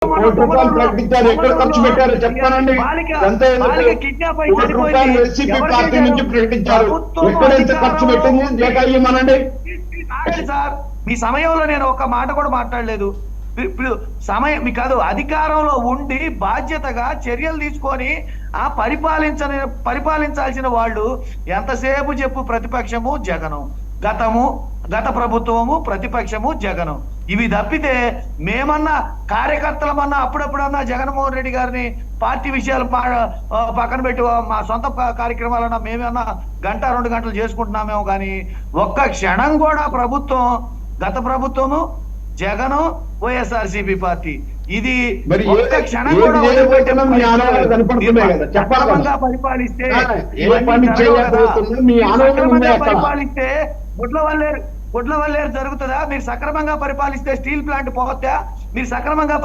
₹1 ప్రకటించారు. ఎక్కడ ఖర్చు పెట్టారో చెప్తానండి. ఎంత వైసీపీ పార్టీ నుంచి ప్రకటించారు. ఎక్కడ ఎంత ఖర్చు పెట్టింది లేక ఇవ్వమనండి. సార్ మీ సమయంలో నేను ఒక మాట కూడా మాట్లాడలేదు. ఇప్పుడు సమయం మీ కాదు, అధికారంలో ఉండి బాధ్యతగా చర్యలు తీసుకొని ఆ పరిపాలించాల్సిన వాళ్ళు ఎంతసేపు చెప్పు ప్రతిపక్షము జగను, గత ప్రభుత్వము ప్రతిపక్షము జగను. ఇవి తప్పితే మేమన్నా కార్యకర్తలమన్నా అప్పుడప్పుడన్నా జగన్మోహన్ రెడ్డి గారిని పార్టీ విషయాలు పక్కన పెట్టి మా సొంత కార్యక్రమాలన్నా మేమన్నా 1-2 గంటలు చేసుకుంటున్నామేమో కానీ ఒక్క క్షణం కూడా గత ప్రభుత్వము జగను వైఎస్ఆర్సీపీ పార్టీ ఇది ఒక్క క్షణం కూడా పరిపాలిస్తే గుడ్ల వల్లేరు జరుగుతుందా? మీరు సక్రమంగా పరిపాలిస్తే స్టీల్ ప్లాంట్ పోవద్దా? మీరు సక్రమంగా